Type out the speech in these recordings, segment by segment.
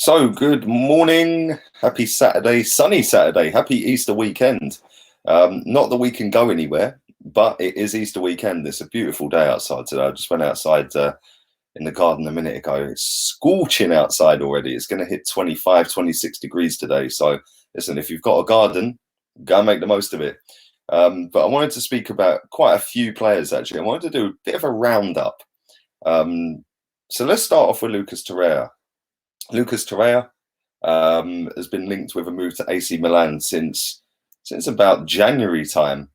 So, good morning. Happy Saturday, sunny Saturday. Happy Easter weekend. Not that we can go anywhere, but it is Easter weekend. It's a beautiful day outside today. I just went outside in the garden a minute ago. It's scorching outside already. It's going to hit 25, 26 degrees today. So, listen, if you've got a garden, go and make the most of it. But I wanted to speak about quite a few players, actually. I wanted to do a bit of a roundup. So let's start off with Lucas Torreira. Lucas Torreira has been linked with a move to AC Milan since about January time,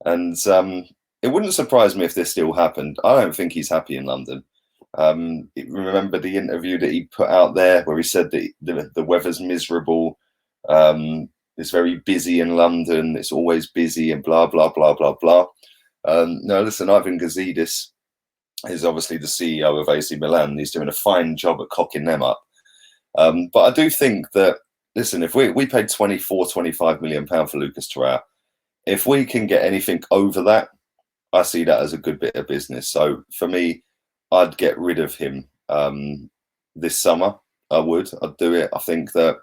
and it wouldn't surprise me if this still happened. I don't think he's happy in London. Remember the interview that he put out there where he said that the weather's miserable, it's very busy in London, it's always busy, and blah blah blah blah blah. No, listen, Ivan Gazidis is obviously the CEO of AC Milan. He's doing a fine job at cocking them up. But I do think that, listen, if we paid 24, 25 million pounds for Lucas Torreira, if we can get anything over that, I see that as a good bit of business. So for me, I'd get rid of him this summer. I'd do it. I think that,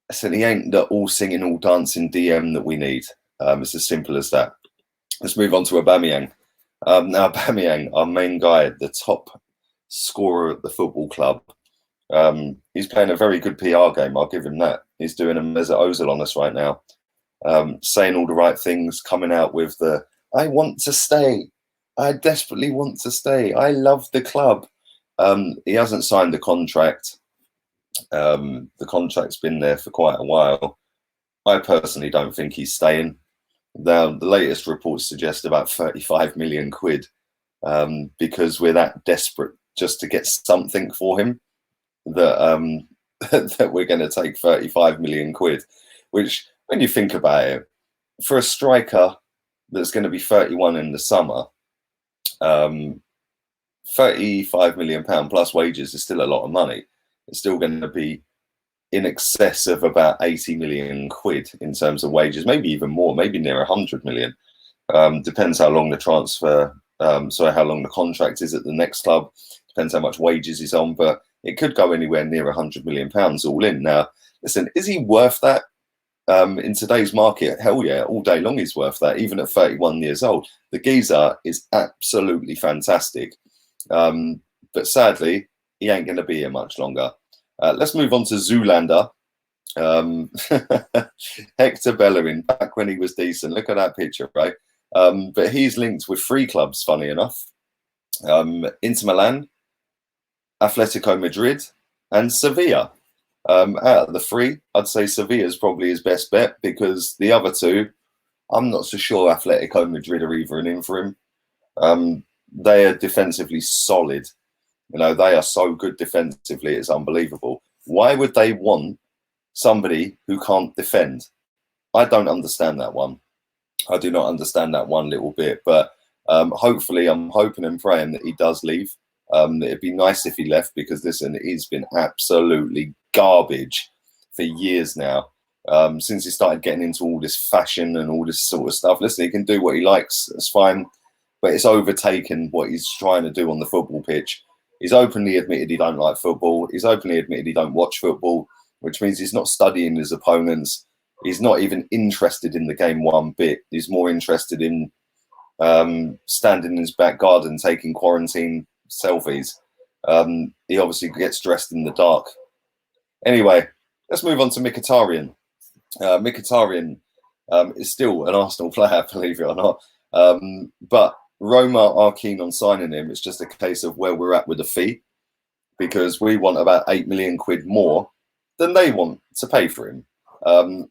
listen, he ain't the all singing, all dancing DM that we need. It's as simple as that. Let's move on to Aubameyang. Now, Aubameyang, our main guy, the top scorer at the football club. He's playing a very good PR game. I'll give him that. He's doing a Mesut Ozil on us right now, saying all the right things, coming out with the "I want to stay. I desperately want to stay. I love the club." He hasn't signed the contract. The contract's been there for quite a while. I personally don't think he's staying. Now, the latest reports suggest about 35 million quid, because we're that desperate just to get something for him. That that we're going to take 35 million quid, which, when you think about it, for a striker that's going to be 31 in the summer, 35 million pound plus wages is still a lot of money. It's still going to be in excess of about 80 million quid in terms of wages, maybe even more, maybe near 100 million. Depends how long the transfer, how long the contract is at the next club. Depends how much wages he's on, but it could go anywhere near 100 million pounds all in. Now, listen, is he worth that? In today's market, hell yeah, all day long he's worth that, even at 31 years old. The geezer is absolutely fantastic. But sadly, he ain't going to be here much longer. Let's move on to Zoolander. Hector Bellerin, back when he was decent. Look at that picture, right? But he's linked with 3 clubs, funny enough. Inter Milan, Atletico Madrid, and Sevilla. Out of the 3, I'd say Sevilla is probably his best bet, because the other 2, I'm not so sure Atletico Madrid are even in for him. They are defensively solid. You know, they are so good defensively, it's unbelievable. Why would they want somebody who can't defend? I don't understand that one. I do not understand that one little bit. But hopefully, I'm hoping and praying that he does leave. It'd be nice if he left, because, listen, he's been absolutely garbage for years now. Since he started getting into all this fashion and all this sort of stuff. Listen, he can do what he likes, it's fine, but it's overtaken what he's trying to do on the football pitch. He's openly admitted he don't like football. He's openly admitted he don't watch football, which means he's not studying his opponents. He's not even interested in the game one bit. He's more interested in standing in his back garden taking quarantine selfies. He obviously gets dressed in the dark. Anyway, let's move on to Mkhitaryan. Mkhitaryan is still an Arsenal player, believe it or not. But Roma are keen on signing him. It's just a case of where we're at with the fee, because we want about 8 million quid more than they want to pay for him.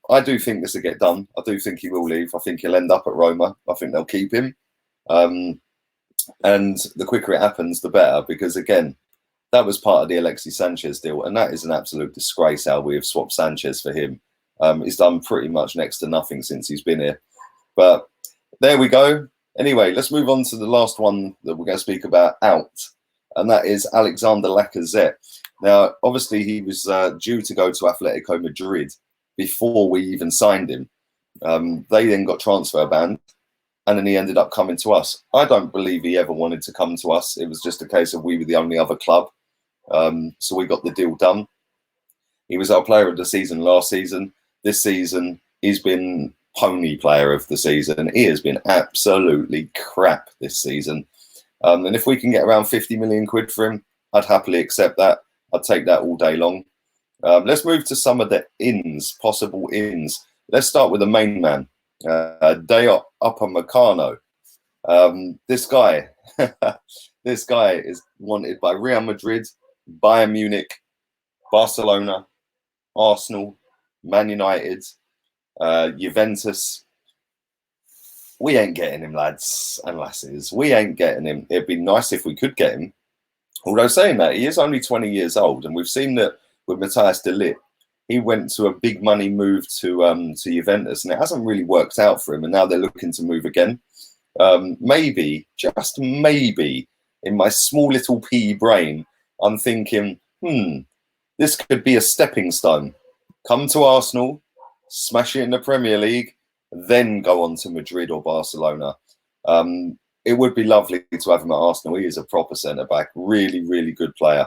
I do think this will get done. I do think he will leave. I think he'll end up at Roma. I think they'll keep him. And the quicker it happens, the better, because, again, that was part of the Alexis Sanchez deal, and that is an absolute disgrace how we have swapped Sanchez for him. He's done pretty much next to nothing since he's been here. But there we go. Anyway, let's move on to the last one that we're going to speak about out, and that is Alexandre Lacazette. Now, obviously, he was due to go to Atletico Madrid before we even signed him. They then got transfer banned, and then he ended up coming to us. I don't believe he ever wanted to come to us. It was just a case of we were the only other club. So we got the deal done. He was our player of the season last season. This season, he's been pony player of the season. He has been absolutely crap this season. And if we can get around 50 million quid for him, I'd happily accept that. I'd take that all day long. Let's move to some of the possible ins. Let's start with the main man, Dayot Upamecano. This guy, this guy is wanted by Real Madrid, Bayern Munich, Barcelona, Arsenal, Man United, Juventus. We ain't getting him, lads and lasses. We ain't getting him. It'd be nice if we could get him. Although saying that, he is only 20 years old, and we've seen that with Matthias de Ligt. He went to a big money move to Juventus, and it hasn't really worked out for him. And now they're looking to move again. Maybe, just maybe, in my small little pea brain, I'm thinking, this could be a stepping stone. Come to Arsenal, smash it in the Premier League, then go on to Madrid or Barcelona. It would be lovely to have him at Arsenal. He is a proper centre-back, really, really good player.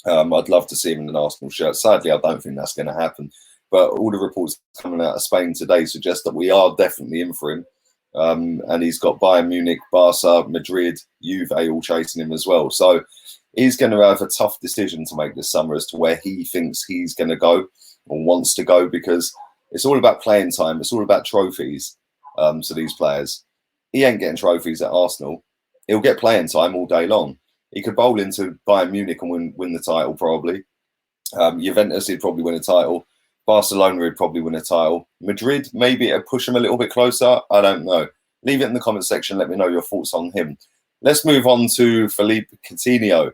I'd love to see him in an Arsenal shirt. Sadly, I don't think that's going to happen. But all the reports coming out of Spain today suggest that we are definitely in for him. And he's got Bayern Munich, Barca, Madrid, Juve all chasing him as well. So he's going to have a tough decision to make this summer as to where he thinks he's going to go or wants to go, because it's all about playing time. It's all about trophies to these players. He ain't getting trophies at Arsenal. He'll get playing time all day long. He could bowl into Bayern Munich and win the title probably. Juventus, he'd probably win a title. Barcelona would probably win a title. Madrid, maybe it'd push him a little bit closer. I don't know. Leave it in the comment section. Let me know your thoughts on him. Let's move on to Philippe Coutinho.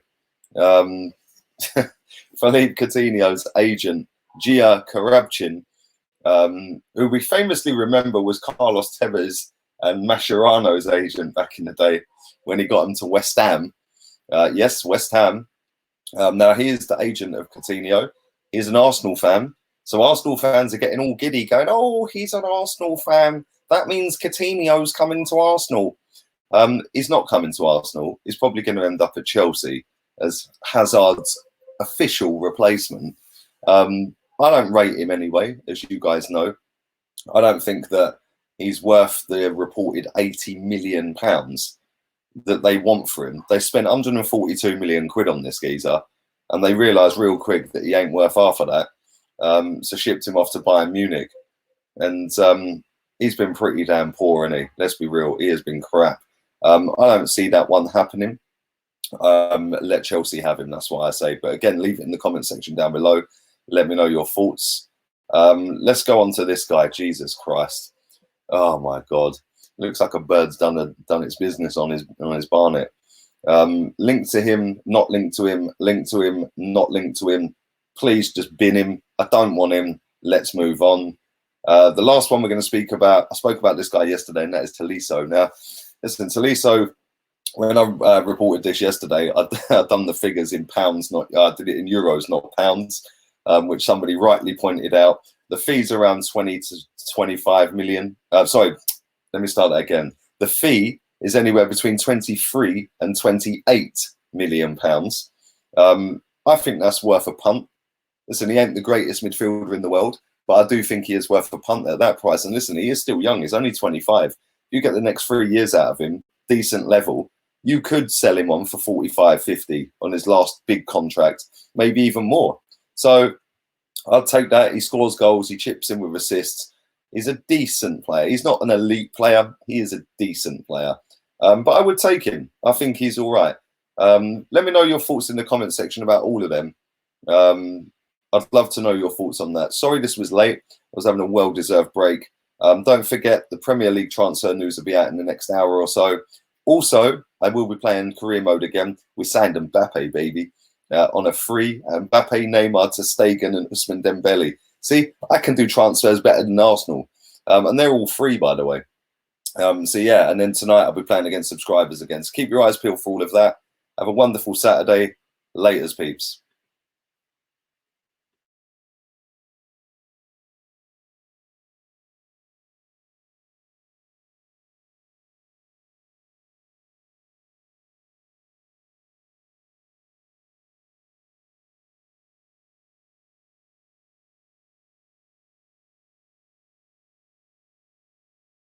Philippe Coutinho's agent, Gia Karabchin, who we famously remember was Carlos Tevez and Mascherano's agent back in the day when he got him to West Ham. Yes, West Ham. Now, he is the agent of Coutinho. He's an Arsenal fan. So Arsenal fans are getting all giddy, going, oh, he's an Arsenal fan. That means Coutinho's coming to Arsenal. He's not coming to Arsenal. He's probably going to end up at Chelsea as Hazard's official replacement. I don't rate him anyway, as you guys know. I don't think that he's worth the reported £80 million that they want for him. They spent 142 million quid on this geezer, and they realised real quick that he ain't worth half of that. So shipped him off to Bayern Munich. And he's been pretty damn poor, hasn't he? Let's be real. He has been crap. I don't see that one happening. Let Chelsea have him, that's what I say. But again, leave it in the comment section down below. Let me know your thoughts. Let's go on to this guy. Jesus Christ. Oh my God. Looks like a bird's done its business on his barnet. Linked to him, not linked to him, linked to him, not linked to him. Please just bin him. I don't want him. Let's move on. The last one we're going to speak about, I spoke about this guy yesterday, and that is Tolisso. Now, listen, Tolisso, when I reported this yesterday, I'd done the figures in pounds, I did it in euros, not pounds, which somebody rightly pointed out. The fee's around 20 to 25 million. Sorry, let me start that again. The fee is anywhere between 23 and 28 million pounds. I think that's worth a punt. Listen, he ain't the greatest midfielder in the world, but I do think he is worth a punt at that price. And listen, he is still young. He's only 25. If you get the next 3 years out of him, decent level, you could sell him on for 45, 50 on his last big contract, maybe even more. So I'll take that. He scores goals. He chips in with assists. He's a decent player. He's not an elite player. He is a decent player. But I would take him. I think he's all right. Let me know your thoughts in the comment section about all of them. I'd love to know your thoughts on that. Sorry this was late. I was having a well-deserved break. Don't forget, the Premier League transfer news will be out in the next hour or so. Also, I will be playing career mode again. We signed Mbappe, baby, on a free. Mbappe, Neymar, ter Stegen, and Ousmane Dembele. See, I can do transfers better than Arsenal. And they're all free, by the way. So, yeah, and then tonight I'll be playing against subscribers again. So keep your eyes peeled for all of that. Have a wonderful Saturday. Laters, peeps.